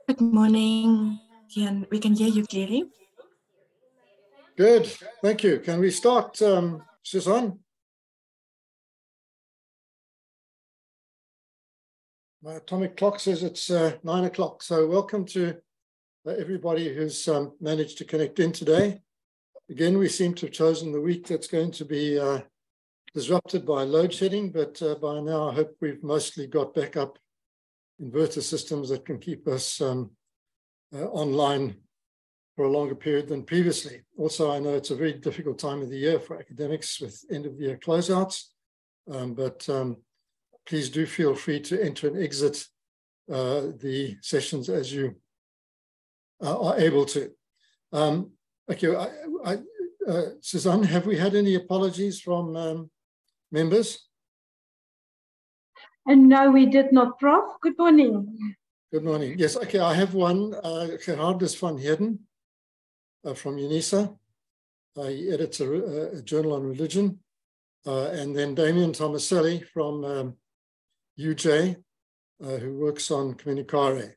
Good morning. We can hear you clearly. Good, thank you. Can we start, Suzanne? My atomic clock says it's 9 o'clock. So welcome to everybody who's managed to connect in today. Again, we seem to have chosen the week that's going to be disrupted by load shedding, but by now I hope we've mostly got backup inverter systems that can keep us online for a longer period than previously. Also, I know it's a very difficult time of the year for academics with end of the year closeouts, but please do feel free to enter and exit the sessions as you are able to. Okay, Suzanne, have we had any apologies from members? And no, we did not, Prof. Good morning. Good morning. Yes, okay, I have one. Gerardus van Heerden from UNISA. He edits a journal on religion. And then Damien Tomaselli from UJ, who works on Communicare.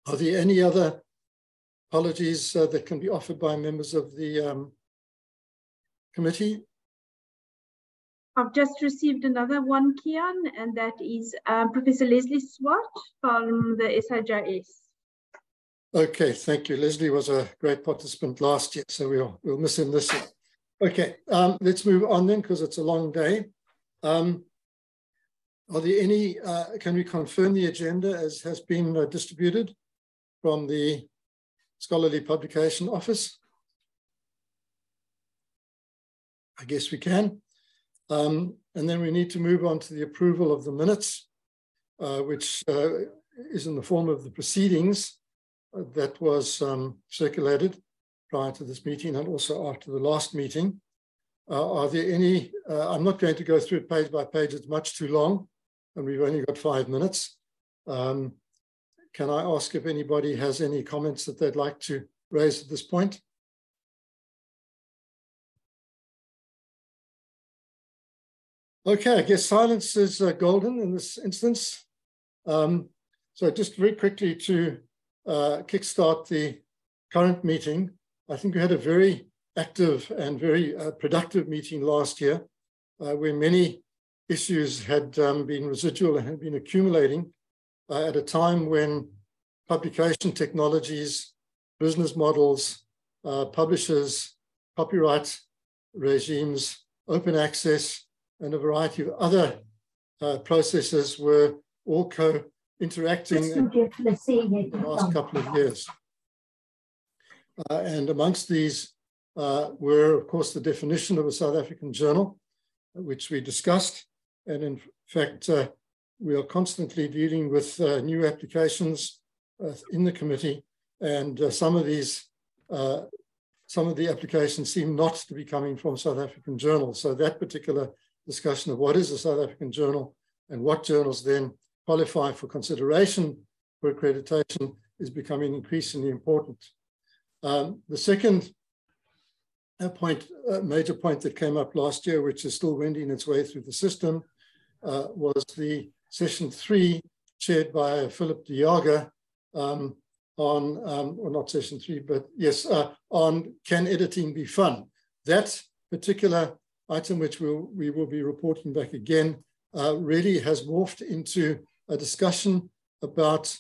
Are there any other apologies that can be offered by members of the committee? I've just received another one, Kian, and that is Professor Leslie Swart from the SIJS. Okay, thank you. Leslie was a great participant last year, so we'll miss him this year. Okay, let's move on then, because it's a long day. Are there any, can we confirm the agenda as has been distributed from the Scholarly Publication Office? I guess we can. And then we need to move on to the approval of the minutes, which is in the form of the proceedings that was circulated prior to this meeting and also after the last meeting. Are there any, I'm not going to go through it page by page, it's much too long, and we've only got 5 minutes. Can I ask if anybody has any comments that they'd like to raise at this point? Okay, I guess silence is golden in this instance. So just very quickly to kickstart the current meeting, I think we had a very active and very productive meeting last year, where many issues had been residual and had been accumulating at a time when publication technologies, business models, publishers, copyright regimes, open access, and a variety of other processes were all co-interacting in the last couple of years. And amongst these were, of course, the definition of a South African journal, which we discussed. And in fact, we are constantly dealing with new applications in the committee. And some of the applications seem not to be coming from South African journals. So that particular discussion of what is a South African journal and what journals then qualify for consideration for accreditation is becoming increasingly important. The second major point that came up last year, which is still wending its way through the system, was the session 3 chaired by Philip de Jager on, or not session 3, but yes, on can editing be fun? That particular item, which we will be reporting back again, really has morphed into a discussion about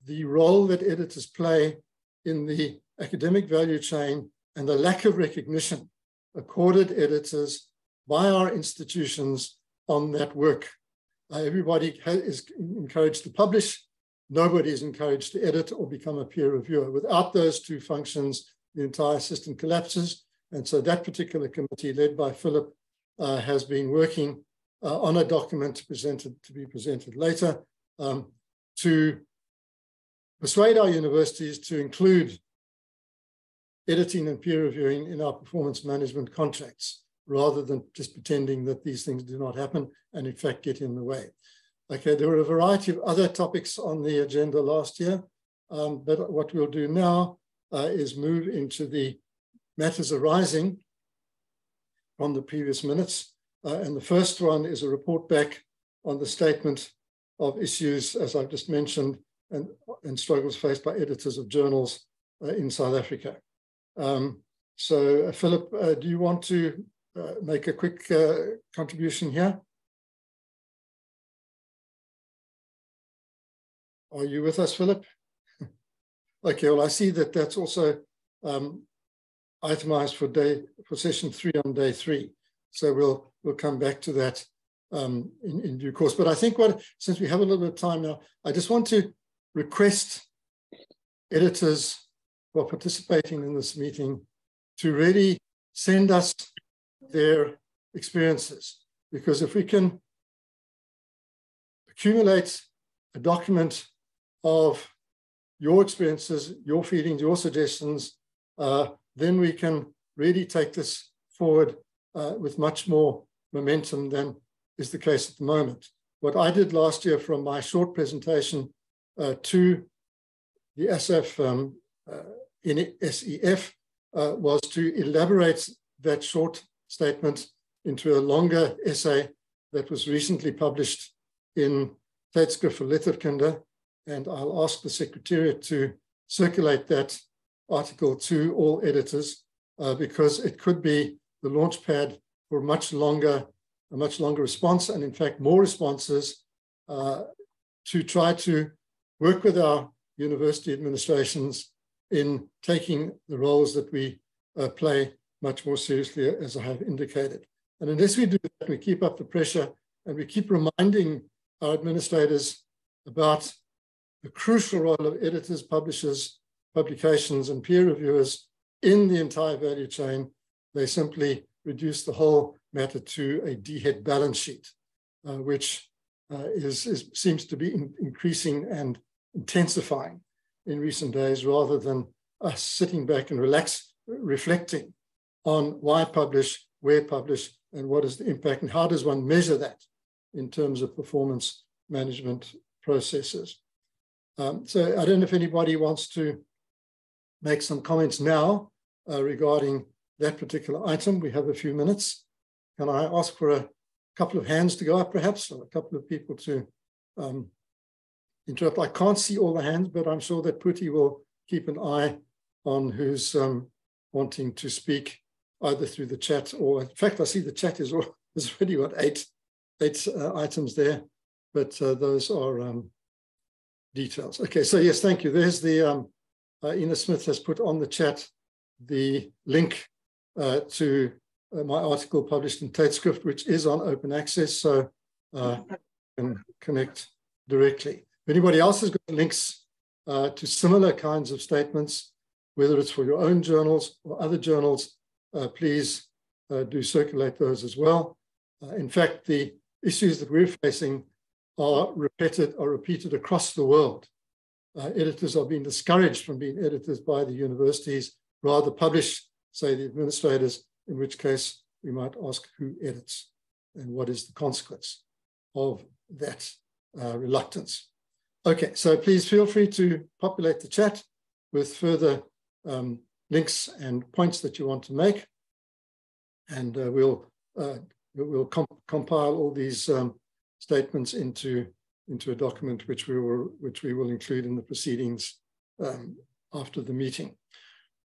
the role that editors play in the academic value chain and the lack of recognition accorded editors by our institutions on that work. Everybody is encouraged to publish. Nobody is encouraged to edit or become a peer reviewer. Without those two functions, the entire system collapses. And so that particular committee, led by Philip, has been working on a document to be presented later to persuade our universities to include editing and peer reviewing in our performance management contracts, rather than just pretending that these things do not happen and in fact get in the way. Okay, there were a variety of other topics on the agenda last year, but what we'll do now is move into the matters arising from the previous minutes. And the first one is a report back on the statement of issues, as I've just mentioned, and struggles faced by editors of journals in South Africa. So, Philip, do you want to make a quick contribution here? Are you with us, Philip? Okay, well, I see that that's also itemized for session 3 on day 3. So we'll come back to that in due course. But I think since we have a little bit of time now, I just want to request editors who are participating in this meeting to really send us their experiences. Because if we can accumulate a document of your experiences, your feelings, your suggestions, then we can really take this forward with much more momentum than is the case at the moment. What I did last year from my short presentation to the ASSAf NSEF was to elaborate that short statement into a longer essay that was recently published in Tijdschrift vir Letterkunde, and I'll ask the Secretariat to circulate that article to all editors because it could be the launch pad for a much longer response, and in fact more responses to try to work with our university administrations in taking the roles that we play much more seriously, as I have indicated. And unless we do that, we keep up the pressure and we keep reminding our administrators about the crucial role of editors, publishers, publications, and peer reviewers in the entire value chain, they simply reduce the whole matter to a D-head balance sheet, which seems to be increasing and intensifying in recent days, rather than us sitting back and reflecting on why publish, where publish, and what is the impact, and how does one measure that in terms of performance management processes. So I don't know if anybody wants to make some comments now regarding that particular item. We have a few minutes. Can I ask for a couple of hands to go up, perhaps, or a couple of people to interrupt? I can't see all the hands, but I'm sure that Puti will keep an eye on who's wanting to speak, either through the chat or, in fact, I see the chat is already got eight items there, but those are details. Okay, so yes, thank you. There's the, Ina Smith has put on the chat the link to my article published in Tijdschrift, which is on open access, so you can connect directly. If anybody else has got links to similar kinds of statements, whether it's for your own journals or other journals, please do circulate those as well. In fact, the issues that we're facing are repeated across the world. Editors are being discouraged from being editors by the universities, rather publish, say, the administrators, in which case we might ask who edits and what is the consequence of that reluctance. Okay, so please feel free to populate the chat with further links and points that you want to make, and we'll compile all these statements into a document which we will include in the proceedings after the meeting.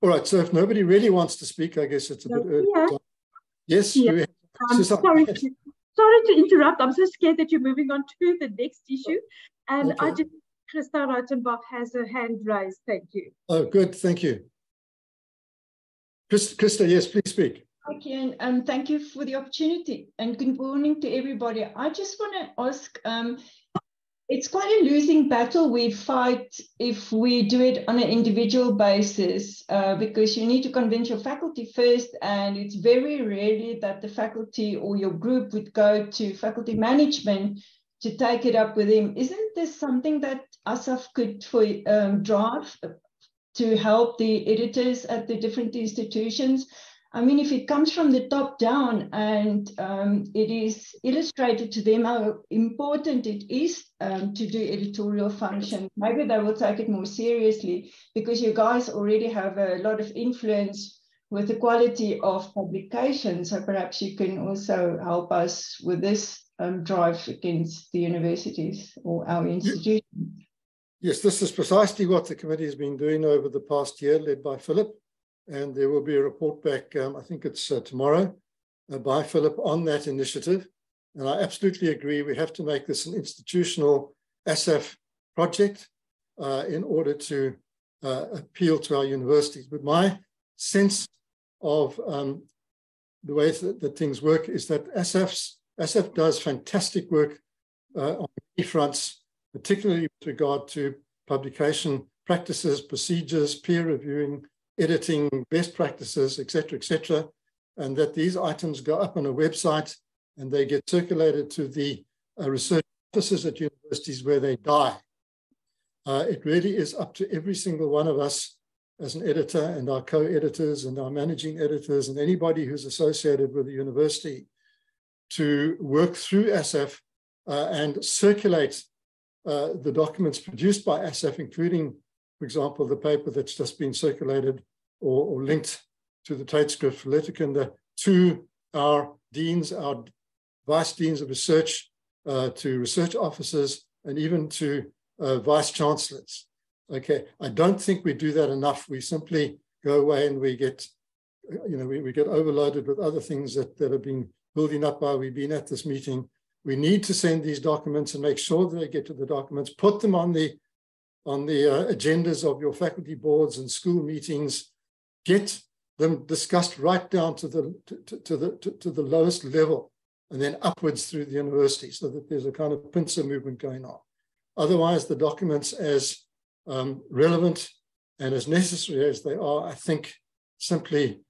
All right, so if nobody really wants to speak, I guess it's a bit early. Yeah. Yes? Yeah. Sorry to interrupt. I'm so scared that you're moving on to the next issue. And okay. Christa Reichenbach has her hand raised. Thank you. Oh, good. Thank you. Christa, yes, please speak. Okay, and thank you for the opportunity. And good morning to everybody. I just want to ask, it's quite a losing battle we fight if we do it on an individual basis, because you need to convince your faculty first, and it's very rarely that the faculty or your group would go to faculty management to take it up with them. Isn't this something that ASSAf could drive to help the editors at the different institutions? I mean, if it comes from the top down and it is illustrated to them how important it is to do editorial function, maybe they will take it more seriously, because you guys already have a lot of influence with the quality of publication. So perhaps you can also help us with this drive against the universities or our institutions. Yes, this is precisely what the committee has been doing over the past year, led by Philip. And there will be a report back, I think it's tomorrow, by Philip on that initiative. And I absolutely agree, we have to make this an institutional ASSAf project in order to appeal to our universities. But my sense of the way that things work is that ASSAf does fantastic work on many fronts, particularly with regard to publication practices, procedures, peer reviewing, editing, best practices, etc., and that these items go up on a website and they get circulated to the research offices at universities where they die. It really is up to every single one of us as an editor and our co-editors and our managing editors and anybody who's associated with the university to work through ASSAf and circulate the documents produced by ASSAf, including, for example, the paper that's just been circulated or linked to the Tijdschrift for Letterkunde, to our deans, our vice deans of research, to research officers, and even to vice chancellors. Okay, I don't think we do that enough. We simply go away and we get, we get overloaded with other things that have been building up while we've been at this meeting. We need to send these documents and make sure that they get to the documents, put them on the agendas of your faculty boards and school meetings, get them discussed right down to the lowest level and then upwards through the university so that there's a kind of pincer movement going on. Otherwise, the documents, as relevant and as necessary as they are, I think simply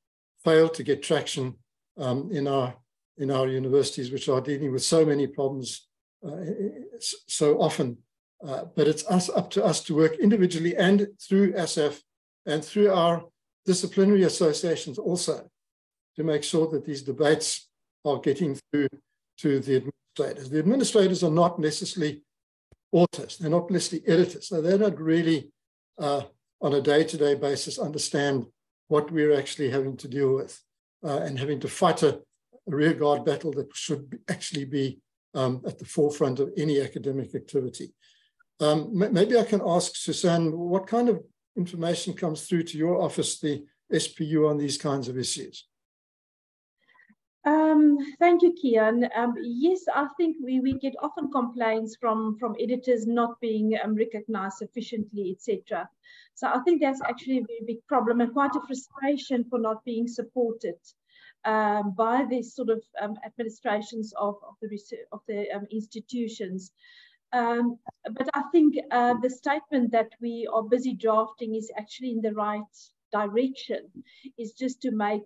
fail to get traction in our universities, which are dealing with so many problems so often. But it's up to us to work individually and through ASSAf and through our disciplinary associations also to make sure that these debates are getting through to the administrators. The administrators are not necessarily authors, they're not necessarily editors, so they don't really on a day-to-day basis understand what we're actually having to deal with and having to fight a rearguard battle that should actually be at the forefront of any academic activity. Maybe I can ask Suzanne, what kind of information comes through to your office, the SPU, on these kinds of issues? Thank you, Kian. Yes, I think we get often complaints from editors not being recognized sufficiently, etc. So I think that's actually a very big problem and quite a frustration for not being supported by these sort of administrations of the institutions. But I think the statement that we are busy drafting is actually in the right direction, is just to make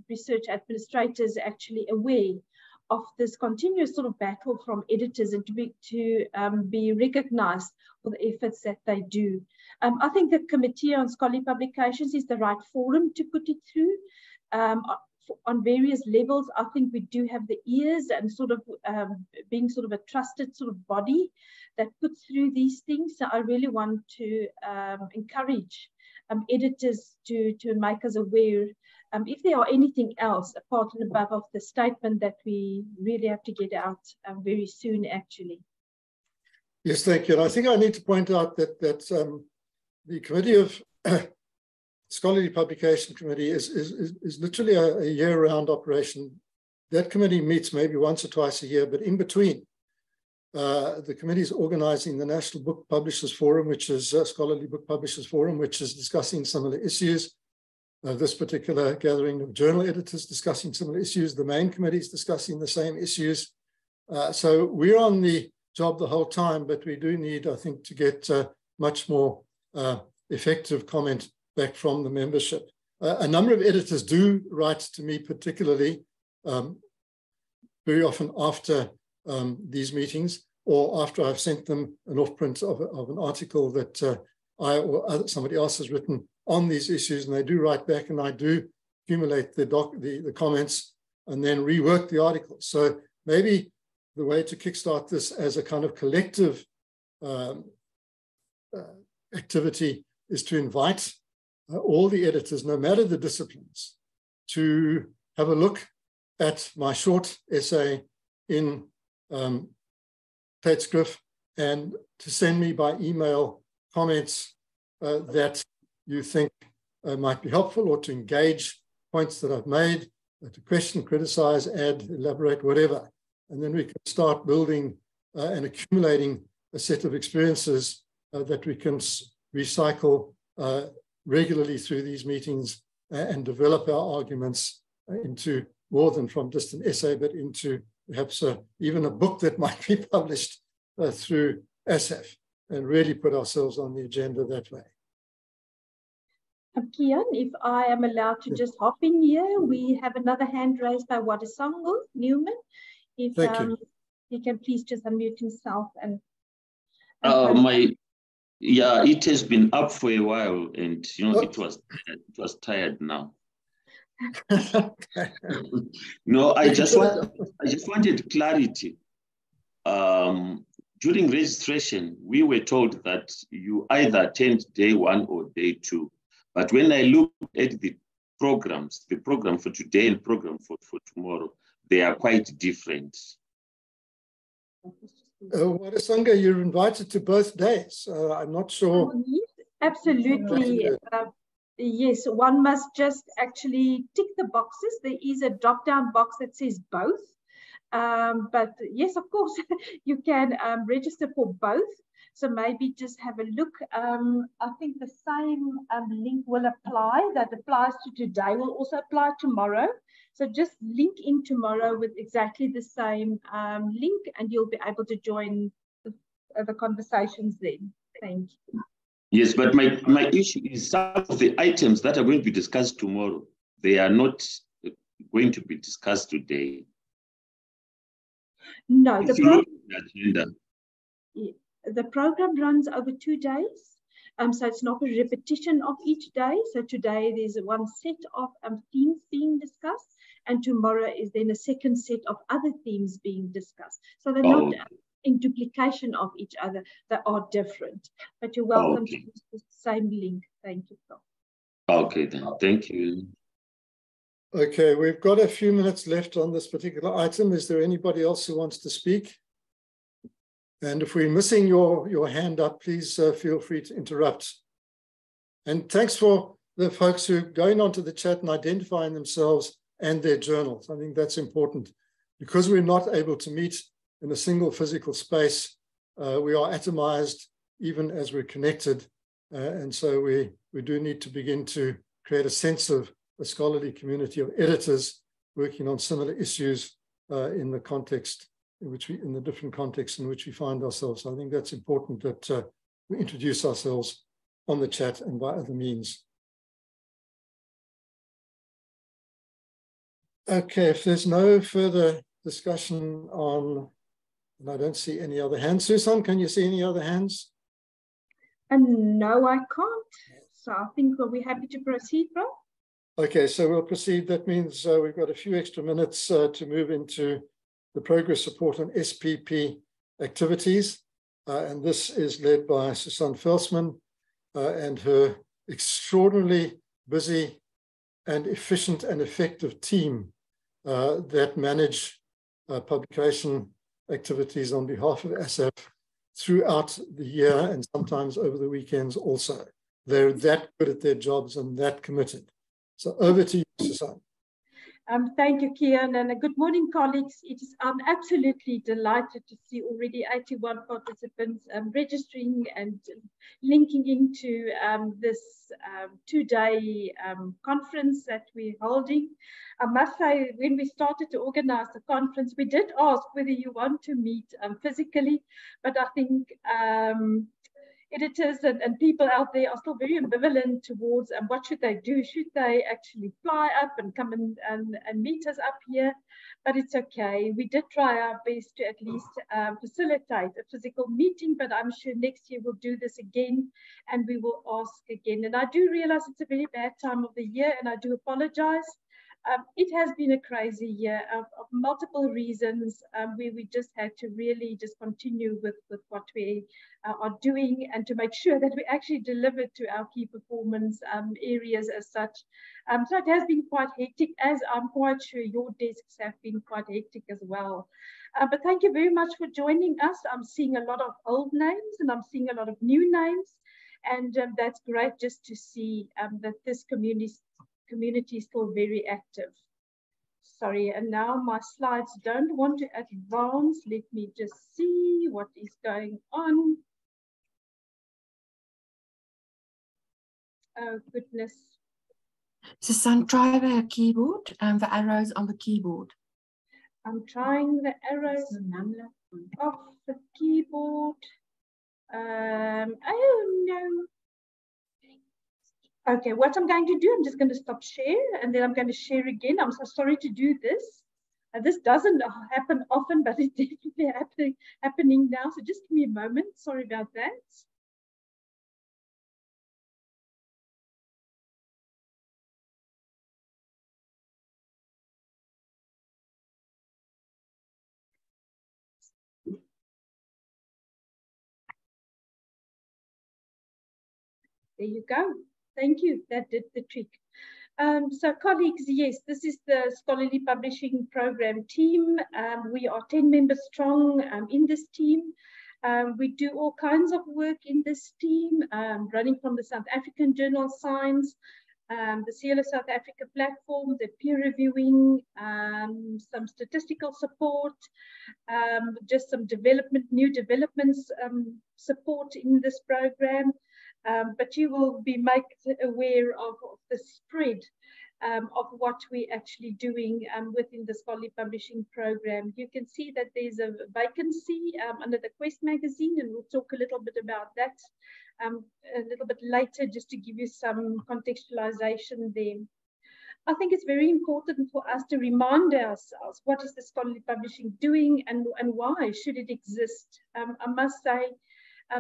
research administrators actually aware of this continuous sort of battle from editors and to be recognized for the efforts that they do. I think the Committee on Scholarly Publications is the right forum to put it through. On various levels, I think we do have the ears and sort of being sort of a trusted sort of body that puts through these things. So I really want to encourage editors to make us aware if there are anything else apart and above of the statement that we really have to get out very soon, actually. Yes, thank you. And I think I need to point out that the Committee of Scholarly Publication Committee is literally a year-round operation. That committee meets maybe once or twice a year, but in between, the committee is organizing the National Book Publishers Forum, which is Scholarly Book Publishers Forum, which is discussing similar issues. This particular gathering of journal editors discussing similar issues. The main committee is discussing the same issues. So we're on the job the whole time, but we do need, I think, to get much more effective comment back from the membership. A number of editors do write to me particularly very often after these meetings or after I've sent them an off-print of an article that I or somebody else has written on these issues, and they do write back, and I do accumulate the comments and then rework the article. So maybe the way to kickstart this as a kind of collective activity is to invite all the editors, no matter the disciplines, to have a look at my short essay in Tijdschrift and to send me by email comments that you think might be helpful, or to engage points that I've made, to question, criticize, add, elaborate, whatever. And then we can start building and accumulating a set of experiences that we can recycle regularly through these meetings and develop our arguments into more than from just an essay, but into perhaps even a book that might be published through ASSAf, and really put ourselves on the agenda that way. Kian, if I am allowed to just hop in here, we have another hand raised by Wadasango Newman. If he can please just unmute himself and yeah, it has been up for a while, and you know it was tired now. No, I just wanted clarity. During registration, we were told that you either attend day 1 or day 2. But when I looked at the program for today and program for tomorrow, they are quite different. Wadasanga, you're invited to both days. I'm not sure. Absolutely. Yes, one must just actually tick the boxes. There is a drop-down box that says both. But yes, of course, you can register for both. So maybe just have a look. I think the same link will apply that applies to today will also apply tomorrow. So just link in tomorrow with exactly the same link, and you'll be able to join the conversations then. Thank you. Yes, but my issue is some of the items that are going to be discussed tomorrow, they are not going to be discussed today. No, the program runs over 2 days. So it's not a repetition of each day. So today there's one set of themes being discussed, and tomorrow is then a second set of other themes being discussed. So they're not in duplication of each other. They are different. But you're welcome to use the same link. Thank you, Phil. Okay, then. Thank you. Okay, we've got a few minutes left on this particular item. Is there anybody else who wants to speak? And if we're missing your hand up, please feel free to interrupt. And thanks for the folks who are going onto the chat and identifying themselves and their journals. I think that's important. Because we're not able to meet in a single physical space, we are atomized even as we're connected. And so we do need to begin to create a sense of a scholarly community of editors working on similar issues in the context in the different contexts in which we find ourselves. So I think that's important that we introduce ourselves on the chat and by other means. Okay, if there's no further discussion on, and I don't see any other hands. Susan, can you see any other hands? No, I can't. So I think we'll be happy to proceed, bro. Okay, so we'll proceed. That means we've got a few extra minutes to move into the progress report on SPP activities. And this is led by Susan Felsman and her extraordinarily busy and efficient and effective team that manage publication activities on behalf of ASSAf throughout the year and sometimes over the weekends also. They're that good at their jobs and that committed. So over to you, Susan. Thank you, Kian, and good morning, colleagues. I'm absolutely delighted to see already 81 participants registering and linking into this two-day conference that we're holding. I must say, when we started to organize the conference, we did ask whether you want to meet physically, but I think editors and people out there are still very ambivalent towards what should they do. Should they actually fly up and come and meet us up here? But it's okay. We did try our best to at least facilitate a physical meeting, but I'm sure next year we'll do this again and we will ask again. And I do realize it's a very bad time of the year and I do apologize. It has been a crazy year of multiple reasons. We just had to really just continue with what we are doing and to make sure that we actually deliver to our key performance areas as such. So it has been quite hectic, as I'm quite sure your desks have been quite hectic as well. But thank you very much for joining us. I'm seeing a lot of old names and I'm seeing a lot of new names. And that's great just to see that this community is still very active. Sorry, and now my slides don't want to advance. Let me just see what is going on. Oh, goodness. Susan, try the keyboard and the arrows on the keyboard. I'm trying the arrows off the keyboard. Oh, no. Okay, what I'm going to do, I'm just going to stop share and then I'm going to share again. I'm so sorry to do this. This doesn't happen often, but it's definitely happening now. So just give me a moment. Sorry about that. There you go. Thank you. That did the trick. So colleagues, yes, this is the Scholarly Publishing Program team. We are 10 members strong in this team. We do all kinds of work in this team, running from the South African Journal of Science, the CLO South Africa platform, the peer reviewing, some statistical support, just some new developments support in this program. But you will be made aware of the spread of what we're actually doing within the Scholarly Publishing Program. You can see that there's a vacancy under the Quest magazine, and we'll talk a little bit about that a little bit later, just to give you some contextualization there. I think it's very important for us to remind ourselves, what is the scholarly publishing doing and why should it exist? I must say,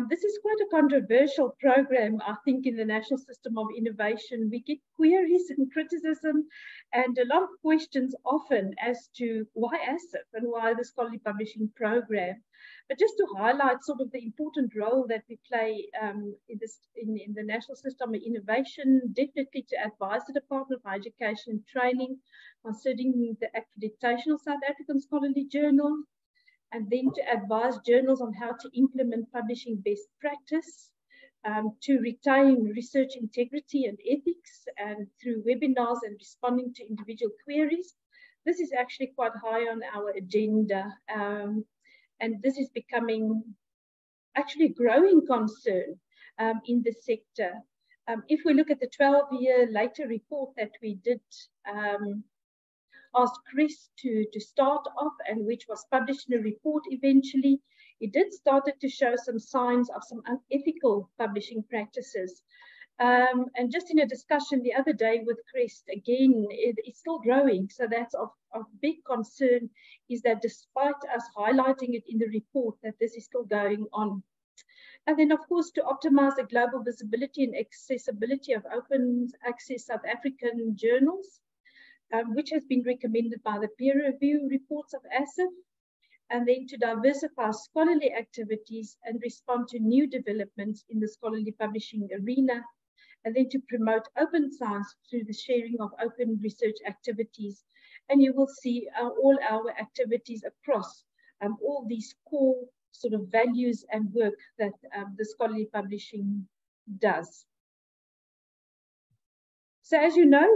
this is quite a controversial program, I think, in the National System of Innovation. We get queries and criticism and a lot of questions often as to why ASSAf and why the scholarly publishing program. But just to highlight sort of the important role that we play in the National System of Innovation, definitely to advise the Department of Higher Education and Training concerning the accreditation of South African scholarly journals, and then to advise journals on how to implement publishing best practice, to retain research integrity and ethics, and through webinars and responding to individual queries. This is actually quite high on our agenda, and this is becoming actually a growing concern in the sector. If we look at the 12-year later report that we did, asked Chris to start off, and which was published in a report eventually, it did started to show some signs of some unethical publishing practices. And just in a discussion the other day with Chris, again, it's still growing. So that's of big concern, is that despite us highlighting it in the report, that this is still going on. And then, of course, to optimize the global visibility and accessibility of open access South African journals, which has been recommended by the peer review reports of ASSAf, and then to diversify scholarly activities and respond to new developments in the scholarly publishing arena, and then to promote open science through the sharing of open research activities. And you will see all our activities across all these core sort of values and work that the scholarly publishing does. So as you know,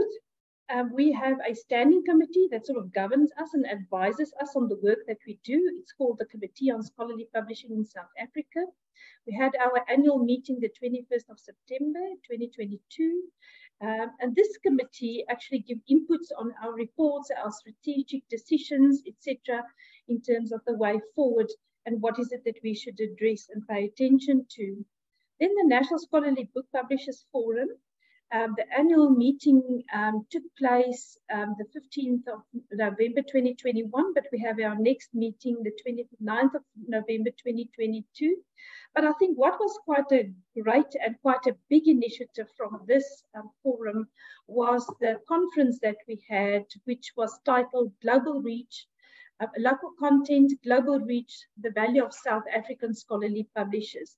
we have a standing committee that sort of governs us and advises us on the work that we do. It's called the Committee on Scholarly Publishing in South Africa. We had our annual meeting the 21st of September 2022. And this committee actually gives inputs on our reports, our strategic decisions, etc., in terms of the way forward and what is it that we should address and pay attention to. Then the National Scholarly Book Publishers Forum The annual meeting took place the 15th of November 2021, but we have our next meeting the 29th of November 2022. But I think what was quite a great and quite a big initiative from this forum was the conference that we had, which was titled Global Reach, Local Content, Global Reach, the Value of South African Scholarly Publishers.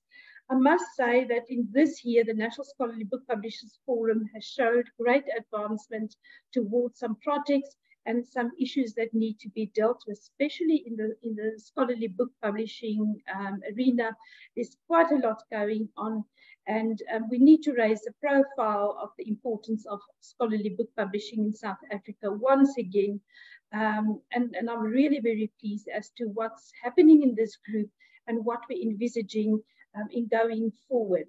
I must say that in this year, the National Scholarly Book Publishers Forum has showed great advancement towards some projects and some issues that need to be dealt with, especially in the scholarly book publishing arena. There's quite a lot going on, and we need to raise the profile of the importance of scholarly book publishing in South Africa once again. And I'm really very pleased as to what's happening in this group and what we're envisaging in going forward.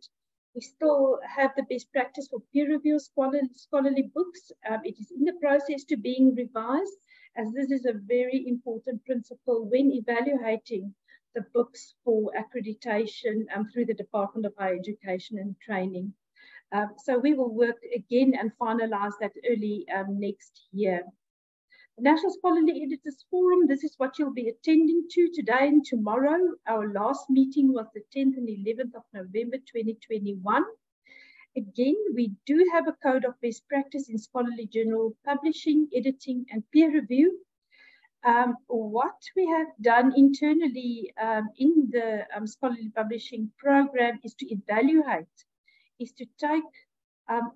We still have the best practice for peer review scholarly books. It is in the process to being revised, as this is a very important principle when evaluating the books for accreditation through the Department of Higher Education and Training. So we will work again and finalize that early next year. The National Scholarly Editors Forum, this is what you'll be attending to today and tomorrow. Our last meeting was the 10th and 11th of November 2021. Again, we do have a code of best practice in scholarly journal publishing, editing, and peer review. What we have done internally in the scholarly publishing program is to evaluate, is to take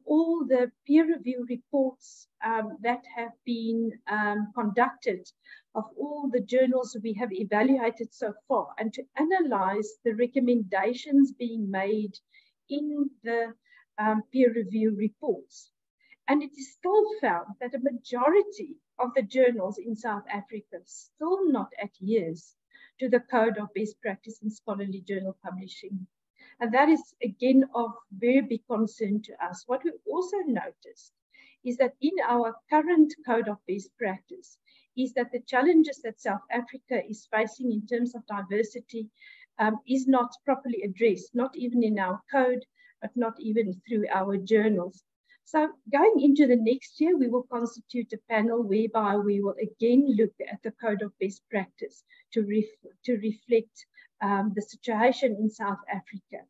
all the peer review reports that have been conducted of all the journals we have evaluated so far, and to analyze the recommendations being made in the peer review reports. And it is still found that a majority of the journals in South Africa still not adheres to the code of best practice in scholarly journal publishing. And that is, again, of very big concern to us. What we also noticed is that in our current code of best practice is that the challenges that South Africa is facing in terms of diversity is not properly addressed, not even in our code, but not even through our journals. So going into the next year, we will constitute a panel whereby we will again look at the code of best practice to reflect the situation in South Africa.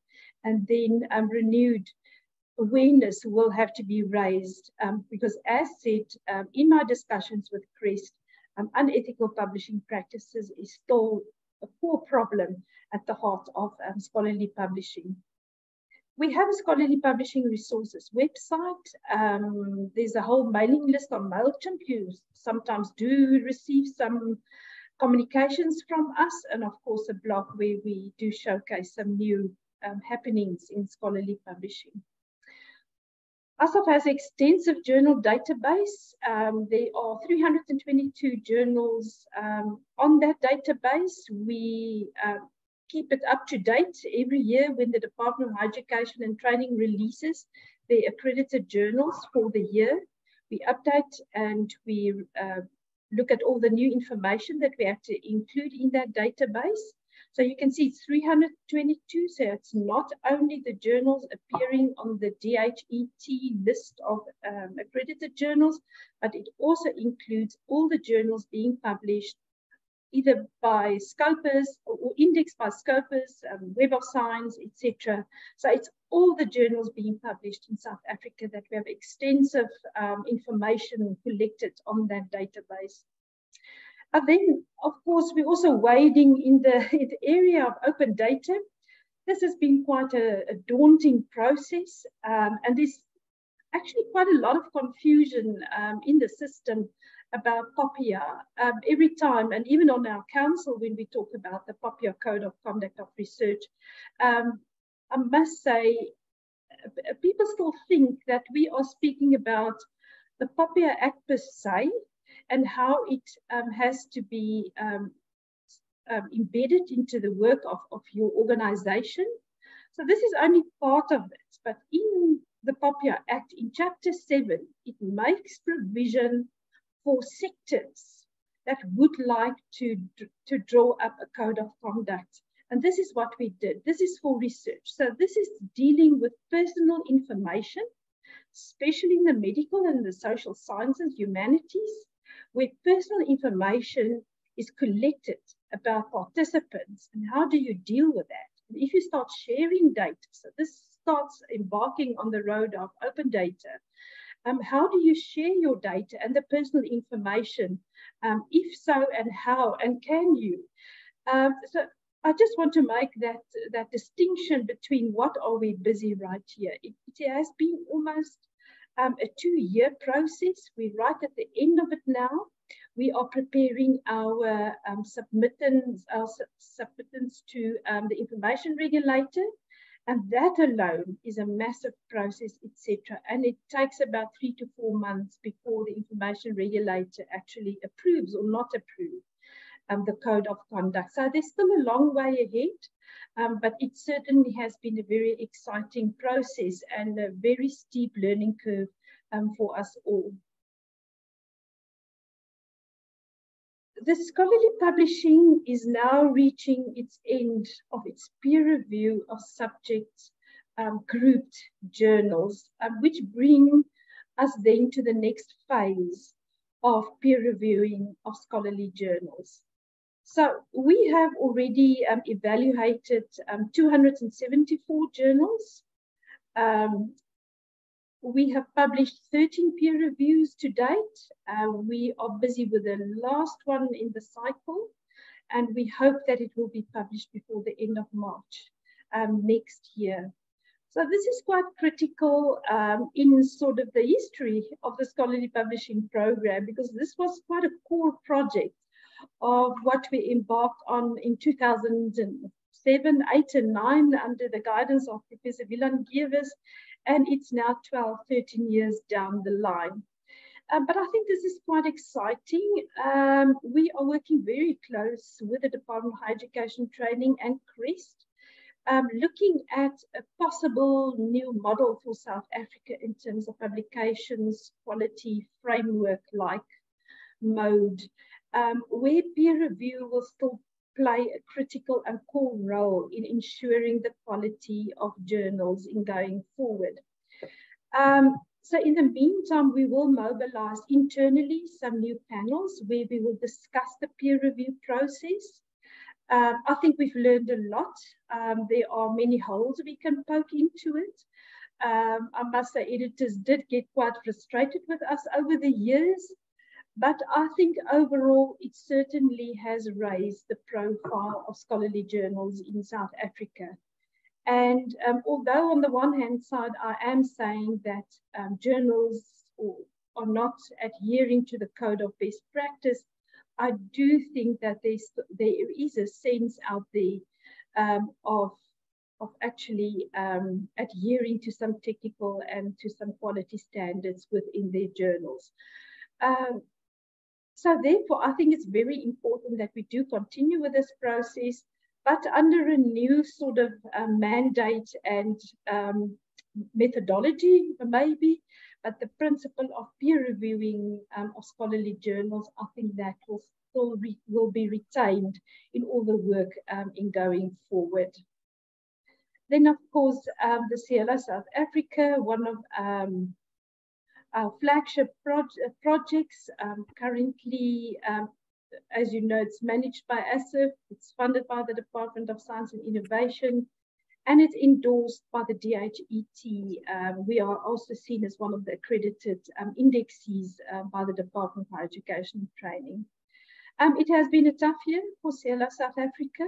And then renewed awareness will have to be raised because, as said in my discussions with CREST, unethical publishing practices is still a core problem at the heart of scholarly publishing. We have a scholarly publishing resources website. There's a whole mailing list on MailChimp. You sometimes do receive some communications from us, and of course a blog where we do showcase some new happenings in scholarly publishing. ASSAf has an extensive journal database. There are 322 journals on that database. We keep it up to date every year when the Department of Higher Education and Training releases their accredited journals for the year. We update and we look at all the new information that we have to include in that database. So you can see 322, so it's not only the journals appearing on the DHET list of accredited journals, but it also includes all the journals being published either by Scopus or indexed by Scopus, Web of Science, etc. So it's all the journals being published in South Africa that we have extensive information collected on that database. And then, of course, we're also wading in the area of open data. This has been quite a daunting process, and there's actually quite a lot of confusion in the system about POPIA every time, and even on our council when we talk about the POPIA Code of Conduct of Research. I must say, people still think that we are speaking about the POPIA Act per se, and how it has to be embedded into the work of your organization. So this is only part of it, but in the POPIA Act, in Chapter 7, it makes provision for sectors that would like to draw up a code of conduct. And this is what we did. This is for research. So this is dealing with personal information. especially in the medical and the social sciences, humanities, where personal information is collected about participants, and how do you deal with that? And if you start sharing data, so this starts embarking on the road of open data, how do you share your data and the personal information? If so, and how, and can you? So I just want to make that distinction between what are we busy right here. It has been almost a 2-year process. We're right at the end of it now. We are preparing our submittance to the information regulator, and that alone is a massive process, etc. And it takes about 3 to 4 months before the information regulator actually approves or not approves the code of conduct. So there's still a long way ahead, but it certainly has been a very exciting process and a very steep learning curve for us all. The scholarly publishing is now reaching its end of its peer review of subject grouped journals, which bring us then to the next phase of peer reviewing of scholarly journals. So we have already evaluated 274 journals. We have published 13 peer reviews to date. We are busy with the last one in the cycle, and we hope that it will be published before the end of March next year. So this is quite critical in sort of the history of the scholarly publishing program, because this was quite a core project of what we embarked on in 2007, 8 and 9 under the guidance of Professor Wieland Gierwes, and it's now 12, 13 years down the line. But I think this is quite exciting. We are working very close with the Department of Higher Education Training and CREST, looking at a possible new model for South Africa in terms of publications, quality, framework-like mode, where peer review will still play a critical and core role in ensuring the quality of journals in going forward. So in the meantime, we will mobilize internally some new panels where we will discuss the peer review process. I think we've learned a lot. There are many holes we can poke into it. I must say editors did get quite frustrated with us over the years, but I think overall it certainly has raised the profile of scholarly journals in South Africa. And although on the one hand side, I am saying that journals are not adhering to the code of best practice, I do think that there is a sense out there of actually adhering to some technical and to some quality standards within their journals. So therefore, I think it's very important that we do continue with this process, but under a new sort of mandate and methodology, maybe, but the principle of peer reviewing of scholarly journals, I think that will still be retained in all the work in going forward. Then, of course, the CLO South Africa, one of our flagship projects, currently, as you know, it's managed by ASSAf, it's funded by the Department of Science and Innovation, and it's endorsed by the DHET. We are also seen as one of the accredited indexes by the Department of Higher Education and Training. It has been a tough year for CLO South Africa.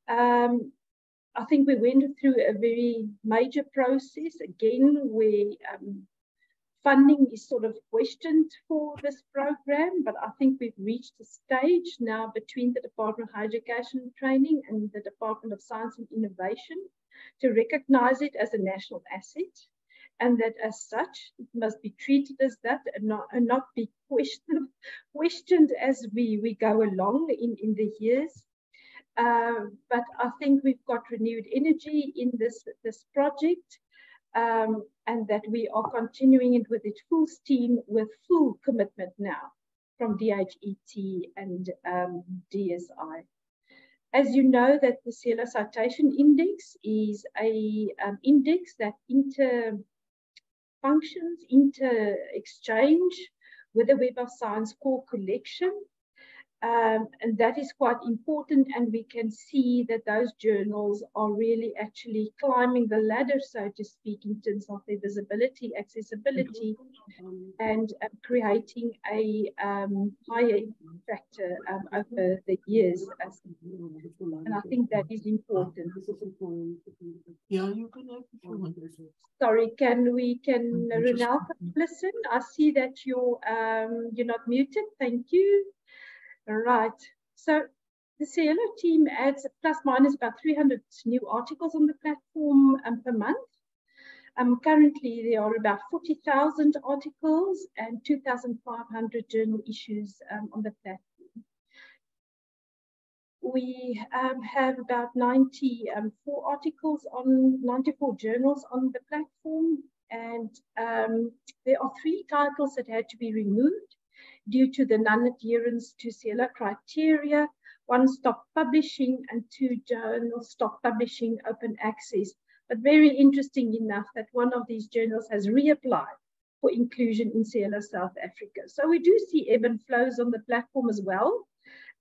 I think we went through a very major process, again, where funding is sort of questioned for this program, but I think we've reached a stage now between the Department of Higher Education and Training and the Department of Science and Innovation to recognize it as a national asset, and that as such, it must be treated as that and not be questioned as we go along in the years. But I think we've got renewed energy in this project, and that we are continuing it with its full steam with full commitment now from DHET and DSI. As you know, that the CLO Citation Index is a index that functions, inter-exchange with the Web of Science core collection. And that is quite important, and we can see that those journals are really actually climbing the ladder, so to speak, in terms of their visibility, accessibility, and creating a higher factor over the years. And I think that is important. Yeah, you can have. Sorry, can Ronel listen? I see that you're not muted. Thank you. Right. So the Cielo team adds plus minus about 300 new articles on the platform per month. Currently, there are about 40,000 articles and 2,500 journal issues on the platform. We have about 94 articles on 94 journals on the platform, and there are 3 titles that had to be removed due to the non-adherence to Cielo criteria. 1 stopped publishing and 2 journals stopped publishing open access. But very interesting enough that one of these journals has reapplied for inclusion in Cielo South Africa. So we do see ebb and flows on the platform as well.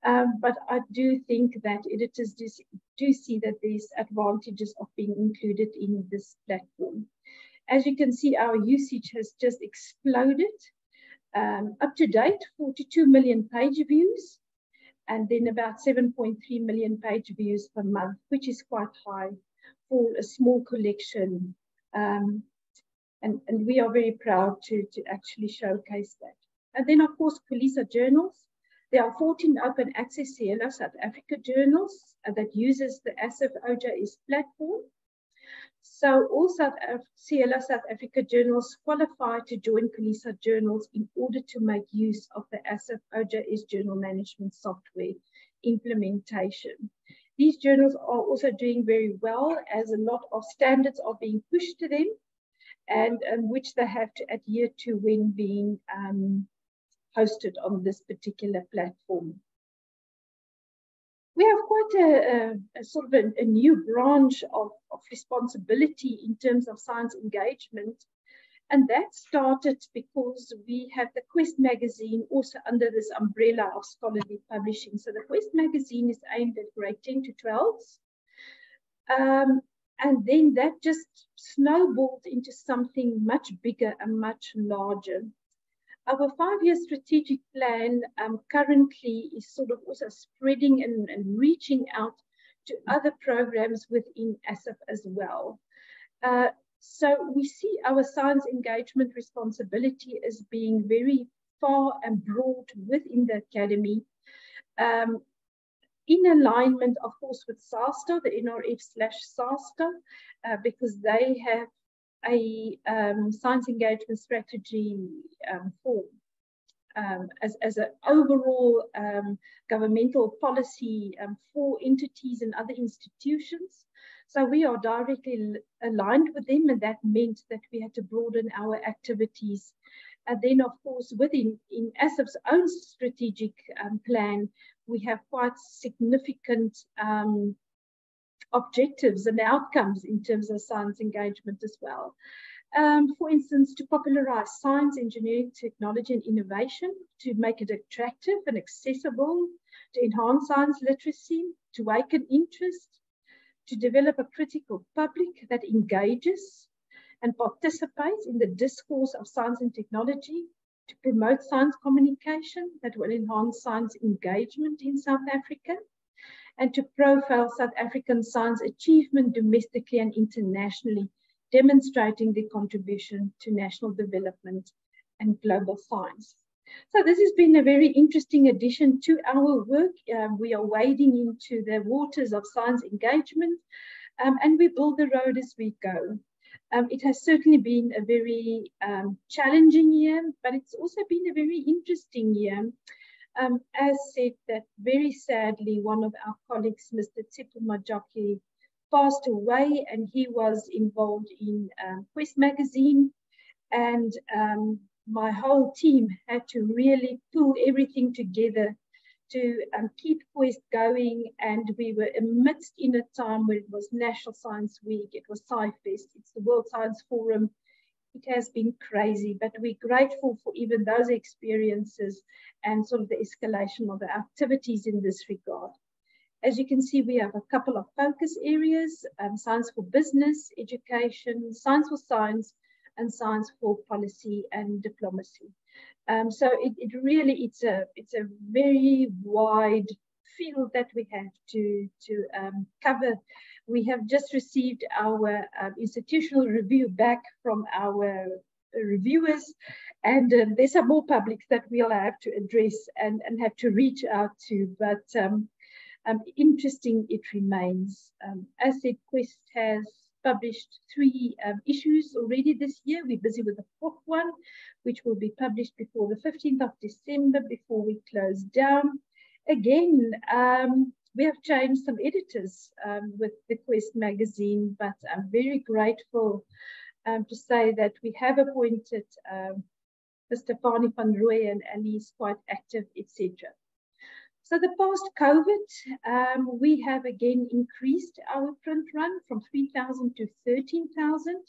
But I do think that editors do see that there's advantages of being included in this platform. As you can see, our usage has just exploded. Up to date, 42 million page views, and then about 7.3 million page views per month, which is quite high for a small collection. And we are very proud to actually showcase that. And then, of course, COLISA journals. There are 14 open access Cielo South Africa journals that uses the ASSAf OJS platform. So all Cielo South Africa journals qualify to join COLISA journals in order to make use of the ASSAf OJS journal management software implementation. These journals are also doing very well, as a lot of standards are being pushed to them, and which they have to adhere to when being hosted on this particular platform. We have quite a sort of a new branch of responsibility in terms of science engagement. And that started because we have the Quest magazine also under this umbrella of scholarly publishing. So the Quest magazine is aimed at grade 10 to 12s. And then that just snowballed into something much bigger and much larger. Our 5-year strategic plan currently is sort of also spreading and reaching out to other programs within ASSAf as well. So we see our science engagement responsibility as being very far and broad within the academy, in alignment, of course, with SASTA, the NRF/SASTA, because they have a science engagement strategy as an overall governmental policy for entities and other institutions. So we are directly aligned with them, and that meant that we had to broaden our activities. And then, of course, in ASSAf's own strategic plan, we have quite significant objectives and outcomes in terms of science engagement as well. For instance, to popularize science, engineering, technology, and innovation, to make it attractive and accessible, to enhance science literacy, to awaken interest, to develop a critical public that engages and participates in the discourse of science and technology, to promote science communication that will enhance science engagement in South Africa, and to profile South African science achievement domestically and internationally, demonstrating the contribution to national development and global science. So this has been a very interesting addition to our work. We are wading into the waters of science engagement, and we build the road as we go. It has certainly been a very challenging year, but it's also been a very interesting year. As said, that very sadly, one of our colleagues, Mr. Tsipo Majoki, passed away, and he was involved in Quest magazine, and my whole team had to really pull everything together to keep Quest going. And we were amidst in a time where it was National Science Week, it was SciFest, it's the World Science Forum it has been crazy, but we're grateful for even those experiences and sort of the escalation of the activities in this regard. As you can see, we have a couple of focus areas, science for business, education, science for science, and science for policy and diplomacy. So it really, it's a very wide field that we have to cover. We have just received our institutional review back from our reviewers, and there's some more publics that we'll have to address and have to reach out to, but interesting it remains. ASSAf Quest has published 3 issues already this year. We're busy with the 4th one, which will be published before the 15th of December, before we close down. Again, we have changed some editors with the Quest magazine, but I'm very grateful to say that we have appointed Mr. Fani van Rooy, and he's quite active, etc. So the past COVID, we have again increased our print run from 3,000 to 13,000,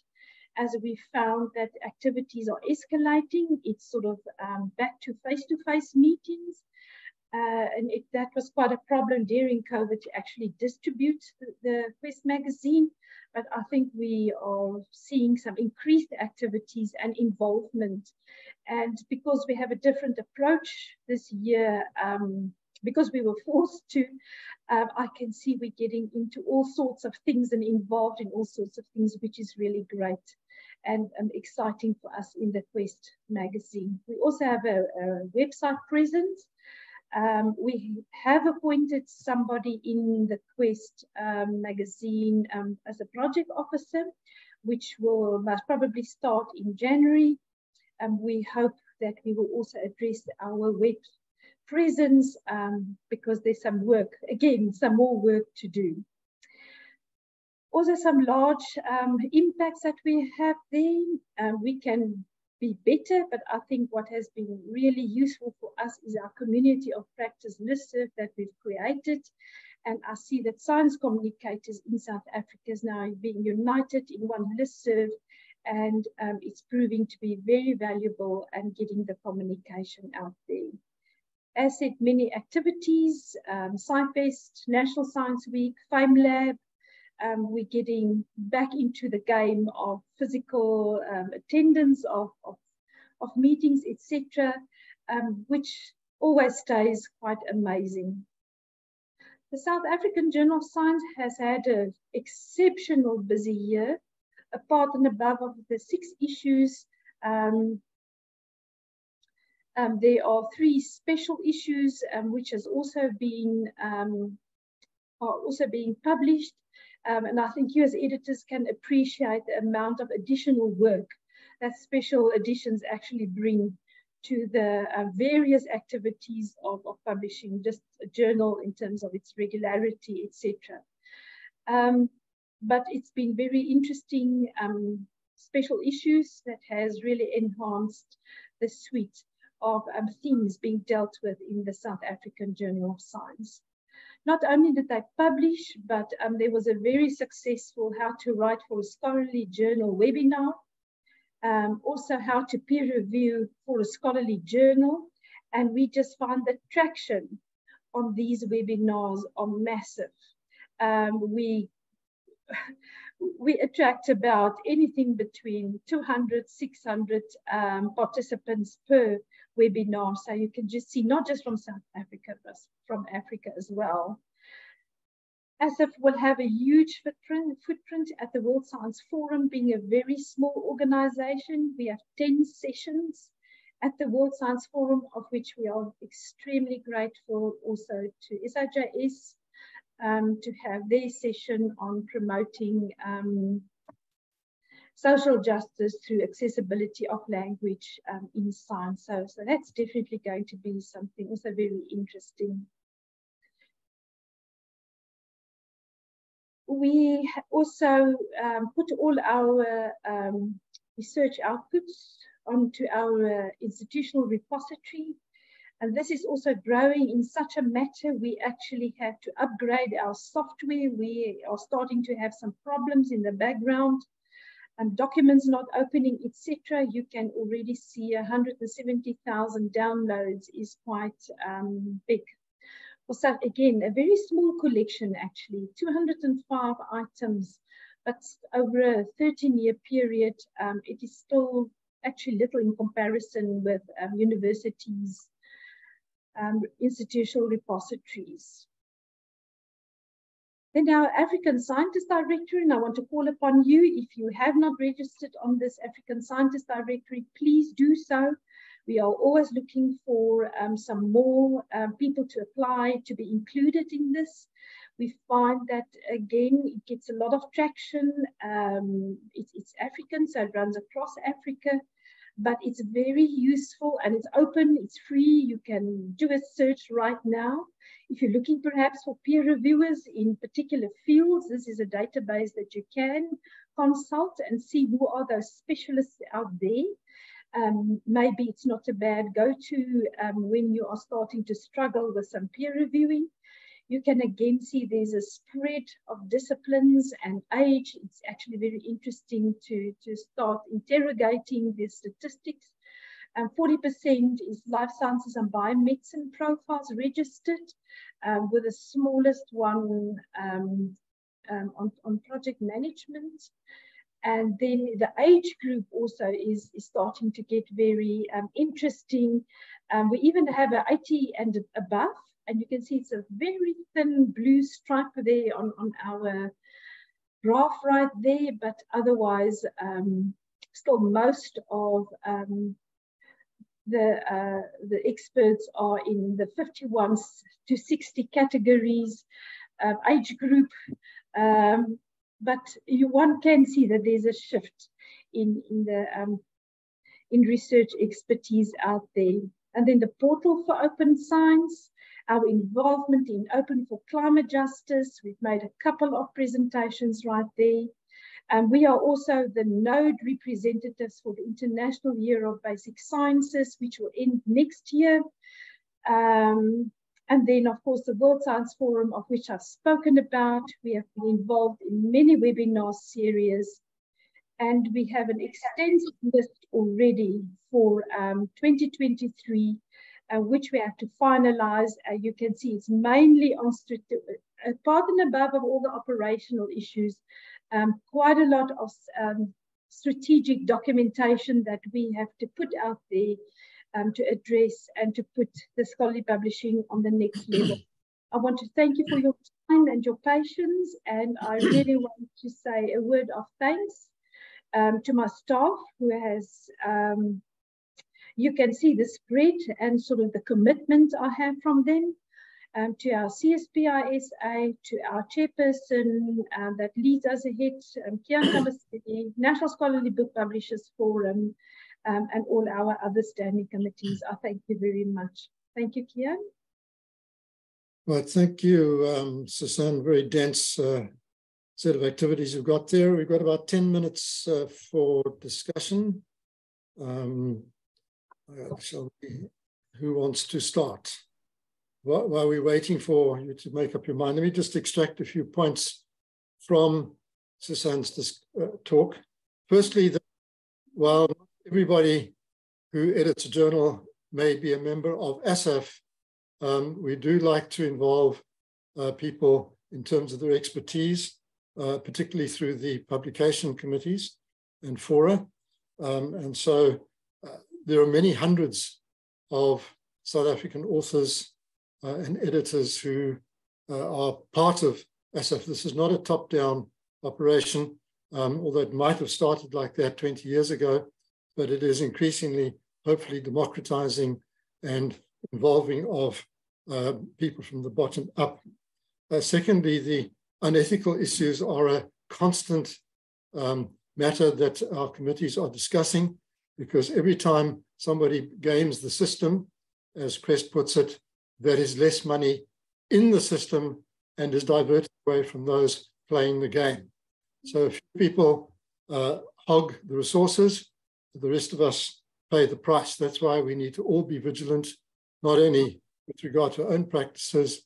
as we found that activities are escalating. It's sort of back to face-to-face meetings. And that was quite a problem during COVID to actually distribute the Quest magazine. But I think we are seeing some increased activities and involvement. And because we have a different approach this year, because we were forced to, I can see we're getting into all sorts of things and involved in all sorts of things, which is really great and exciting for us in the Quest magazine. We also have a website presence. We have appointed somebody in the Quest magazine as a project officer, which will most probably start in January. We hope that we will also address our web presence because there's some work, again, some more work to do. Also some large impacts that we have there. We can be better, but I think what has been really useful for us is our community of practice listserv that we've created. And I see that science communicators in South Africa is now being united in one listserv, and it's proving to be very valuable and getting the communication out there. As said, many activities, SciFest, National Science Week, FameLab. We're getting back into the game of physical attendance of meetings, etc., which always stays quite amazing. The South African Journal of Science has had an exceptional busy year. Apart and above of the 6 issues, there are 3 special issues which has also been published. And I think you as editors can appreciate the amount of additional work that special editions actually bring to the various activities of publishing just a journal in terms of its regularity, etc. But it's been very interesting special issues that has really enhanced the suite of themes being dealt with in the South African Journal of Science. Not only did they publish, but there was a very successful How to Write for a Scholarly Journal webinar, also how to peer review for a scholarly journal. And we just found that traction on these webinars are massive. We attract about anything between 200, 600 participants per webinar. So you can just see, not just from South Africa, but from Africa as well. ASSAf will have a huge footprint at the World Science Forum, being a very small organization. We have 10 sessions at the World Science Forum, of which we are extremely grateful also to SIJS to have their session on promoting social justice through accessibility of language in science. So that's definitely going to be something also very interesting. We also put all our research outputs onto our institutional repository. And this is also growing in such a matter. We actually have to upgrade our software. We are starting to have some problems in the background. documents not opening, etc. You can already see 170,000 downloads is quite big. So again, a very small collection actually, 205 items, but over a 13-year period, it is still actually little in comparison with universities, institutional repositories. Then our African Scientist Directory, and I want to call upon you, if you have not registered on this African Scientist Directory, please do so. We are always looking for some more people to apply to be included in this. We find that, again, it gets a lot of traction. It's African, so it runs across Africa, but it's very useful and it's open, it's free. You can do a search right now. If you're looking perhaps for peer reviewers in particular fields, this is a database that you can consult and see who are those specialists out there. Maybe it's not a bad go-to when you are starting to struggle with some peer reviewing. You can again see there's a spread of disciplines and age. It's actually very interesting to start interrogating the statistics. 40% is life sciences and biomedicine profiles registered, with the smallest one on project management. And then the age group also is starting to get very interesting. We even have an 80 and above, and you can see it's a very thin blue stripe there on our graph right there, but otherwise still most of the experts are in the 51 to 60 categories age group, but one can see that there's a shift in research expertise out there. And then the portal for open science, our involvement in Open for Climate Justice. We've made a couple of presentations right there. And we are also the node representatives for the International Year of Basic Sciences, which will end next year. And then, of course, the World Science Forum, of which I've spoken about. We have been involved in many webinar series, and we have an extensive list already for 2023, which we have to finalize. You can see it's mainly on apart and above of all the operational issues, quite a lot of strategic documentation that we have to put out there to address and to put the scholarly publishing on the next level. I want to thank you for your time and your patience, and I really want to say a word of thanks to my staff who has, you can see the spread and sort of the commitment I have from them. To our CSPISA, to our chairperson that leads us ahead, Kian Kamasidi, National Scholarly Book Publishers Forum, and all our other standing committees. I thank you very much. Thank you, Kian. Well, thank you, Susan. Very dense set of activities you've got there. We've got about 10 minutes for discussion. Who wants to start? While we're waiting for you to make up your mind, let me just extract a few points from Susan's talk. Firstly, while everybody who edits a journal may be a member of ASSAf, we do like to involve people in terms of their expertise, particularly through the publication committees and fora. And so there are many hundreds of South African authors and editors who are part of ASSAf. This is not a top-down operation, although it might have started like that 20 years ago, but it is increasingly, hopefully, democratizing and involving of people from the bottom up. Secondly, the unethical issues are a constant matter that our committees are discussing, because every time somebody games the system, as Crest puts it, there is less money in the system and is diverted away from those playing the game. So if people hog the resources, the rest of us pay the price. That's why we need to all be vigilant, not only with regard to our own practices,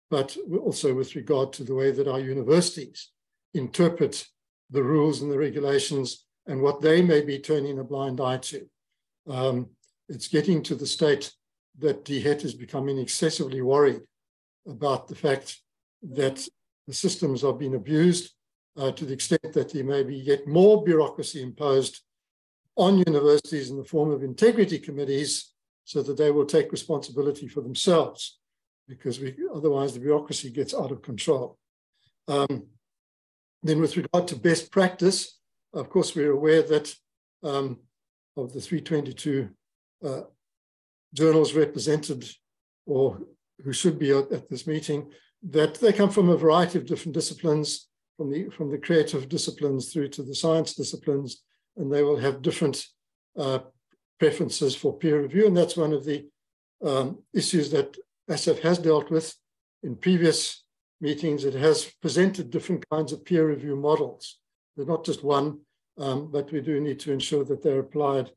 but also with regard to the way that our universities interpret the rules and the regulations and what they may be turning a blind eye to. It's getting to the state that DHET is becoming excessively worried about the fact that the systems are being abused to the extent that there may be yet more bureaucracy imposed on universities in the form of integrity committees so that they will take responsibility for themselves, because otherwise the bureaucracy gets out of control. Then with regard to best practice, of course, we're aware that of the 322 journals represented, or who should be at this meeting, that they come from a variety of different disciplines, from the creative disciplines through to the science disciplines, and they will have different preferences for peer review. And that's one of the issues that ASSAf has dealt with in previous meetings. It has presented different kinds of peer review models. They're not just one, but we do need to ensure that they're applied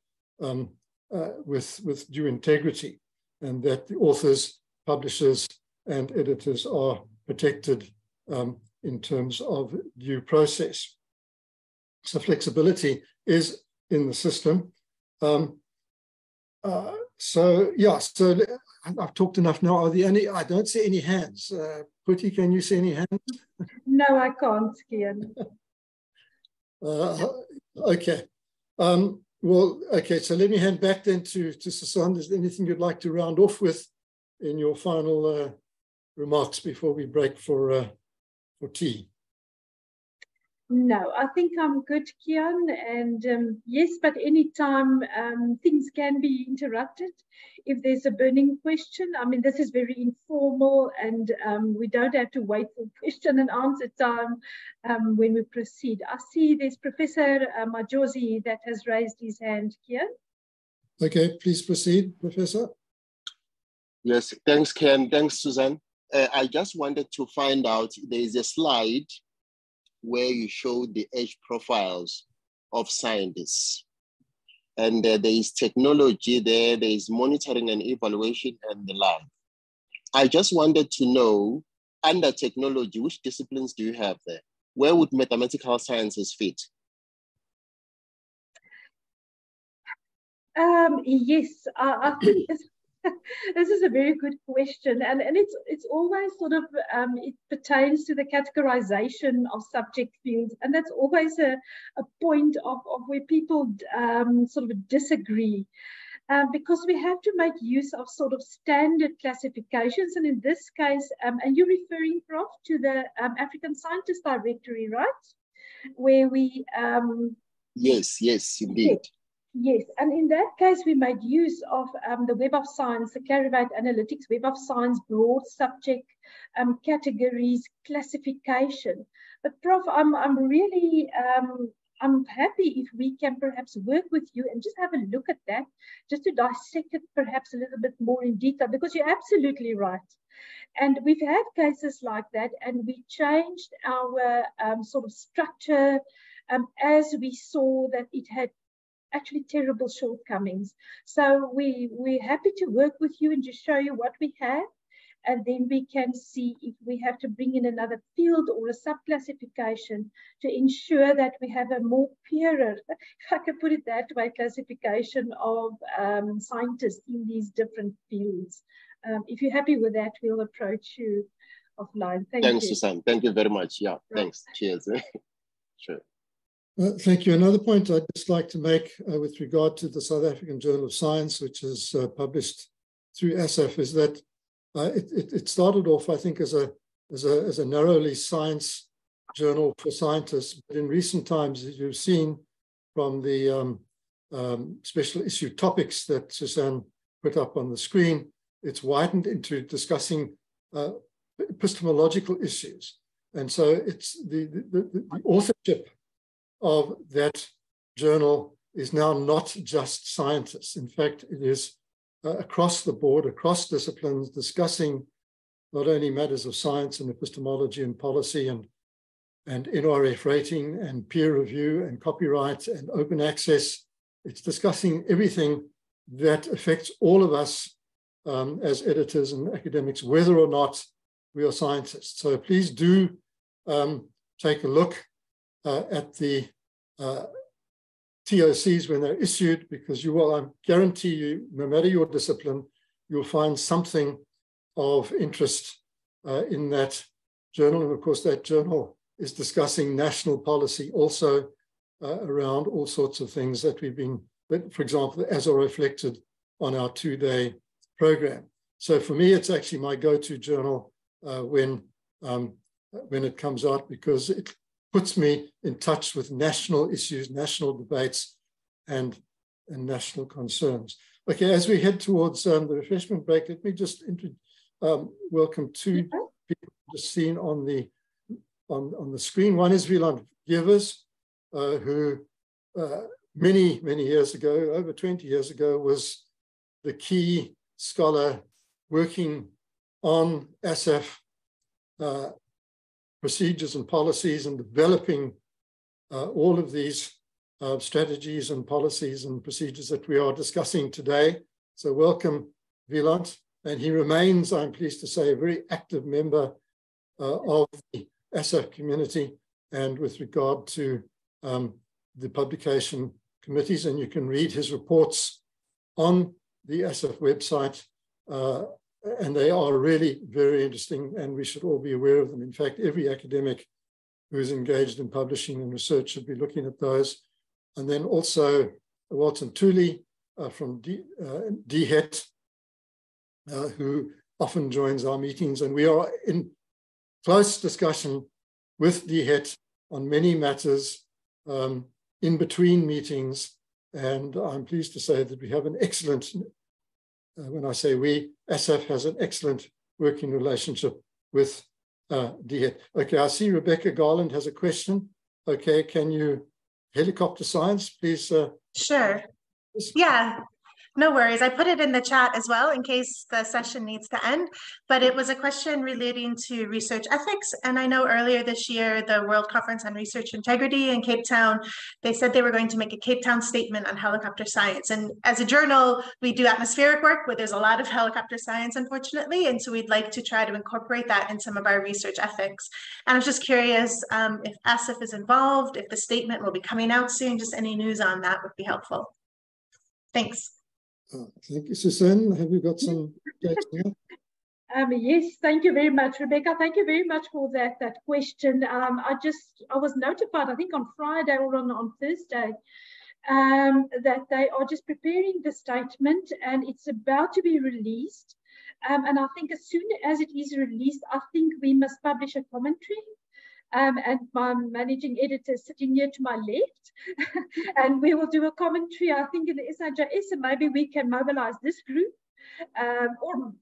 with due integrity, and that the authors, publishers, and editors are protected in terms of due process. So flexibility is in the system. So I've talked enough now. Are there any? I don't see any hands. Puti, can you see any hands? No, I can't, Kian. Okay. Well, okay, so let me hand back then to Susan. Is there anything you'd like to round off with in your final remarks before we break for tea? No, I think I'm good, Kian. And yes, but anytime things can be interrupted. If there's a burning question, I mean, this is very informal, and we don't have to wait for question and answer time when we proceed. I see there's Professor Majosi that has raised his hand, Kian. Okay, please proceed, Professor. Yes, thanks, Ken. Thanks, Susan. I just wanted to find out, there is a slide where you show the age profiles of scientists. And there is technology there is monitoring and evaluation and the like. I just wanted to know, under technology, which disciplines do you have there? Where would mathematical sciences fit? Yes, I think this is a very good question, and it's always sort of it pertains to the categorization of subject fields, and that's always a point of where people sort of disagree, because we have to make use of sort of standard classifications, and in this case, and you're referring, Prof, to the African Scientist Directory, right? Where we yes, indeed. Yes, and in that case, we made use of the Web of Science, the Clarivate Analytics Web of Science, broad subject categories, classification. But Prof, I'm really I'm happy if we can perhaps work with you and just have a look at that, just to dissect it perhaps a little bit more in detail, because you're absolutely right. And we've had cases like that, and we changed our sort of structure as we saw that it had actually terrible shortcomings. So we're happy to work with you and just show you what we have, and then we can see if we have to bring in another field or a subclassification to ensure that we have a more purer, if I can put it that way, classification of scientists in these different fields. If you're happy with that, we'll approach you offline. Thanks, Susan. Thank you very much. Yeah, right. Thanks. Cheers. Sure. Thank you. Another point I'd just like to make with regard to the South African Journal of Science, which is published through ASSAf, is that it started off, I think, as a narrowly science journal for scientists. But in recent times, as you've seen from the special issue topics that Susan put up on the screen, it's widened into discussing epistemological issues. And so it's the authorship of that journal is now not just scientists. In fact, it is across the board, across disciplines, discussing not only matters of science and epistemology and policy and NRF rating and peer review and copyright and open access. It's discussing everything that affects all of us as editors and academics, whether or not we are scientists. So please do take a look at the TOCs when they're issued, because you will, I guarantee you, no matter your discipline, you'll find something of interest in that journal. And of course, that journal is discussing national policy also around all sorts of things that we've been, for example, as are reflected on our 2-day program. So for me, it's actually my go-to journal when it comes out, because it puts me in touch with national issues, national debates, and national concerns. Okay, as we head towards the refreshment break, let me just welcome two people just seen on the screen. One is Wieland Gevers, who many years ago, over 20 years ago, was the key scholar working on ASSAf procedures and policies, and developing all of these strategies and policies and procedures that we are discussing today. So welcome, Wieland. And he remains, I'm pleased to say, a very active member of the ASSAf community, and with regard to the publication committees. And you can read his reports on the ASSAf website, and they are really very interesting, and we should all be aware of them. In fact, every academic who is engaged in publishing and research should be looking at those. And then also Walton Tooley from DHET, who often joins our meetings. And we are in close discussion with DHET on many matters in between meetings. And I'm pleased to say that we have an excellent, when I say we, ASSAf has an excellent working relationship with DHET. Okay, I see Rebecca Garland has a question. Okay, can you, helicopter science, please? Sure. Yeah. No worries. I put it in the chat as well in case the session needs to end, but it was a question relating to research ethics. And I know earlier this year, the World Conference on Research Integrity in Cape Town, they said they were going to make a Cape Town statement on helicopter science. And as a journal, we do atmospheric work where there's a lot of helicopter science, unfortunately. And so we'd like to try to incorporate that in some of our research ethics. And I was just curious if ASSAf is involved, if the statement will be coming out soon, just any news on that would be helpful. Thanks. Thank you, Suzanne. Have you got some updates here? Yes, thank you very much, Rebecca. Thank you very much for that question. I was notified, I think on Friday or on Thursday, that they are just preparing the statement and it's about to be released. And I think as soon as it is released, I think we must publish a commentary. And my managing editor is sitting here to my left, and we will do a commentary, I think, in the SIJS, and maybe we can mobilize this group, or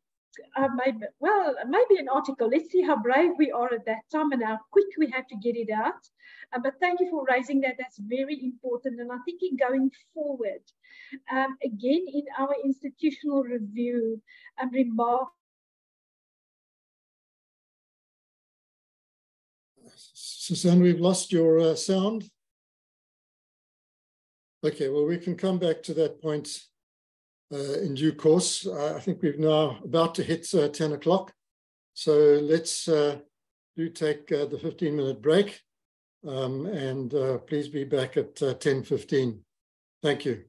maybe an article. Let's see how brave we are at that time and how quick we have to get it out. But thank you for raising that. That's very important. And I think in going forward, again, in our institutional review and remark, Suzanne, we've lost your sound. Okay, well, we can come back to that point in due course. I think we've now about to hit 10 o'clock. So let's do take the 15-minute break and please be back at 10:15. Thank you.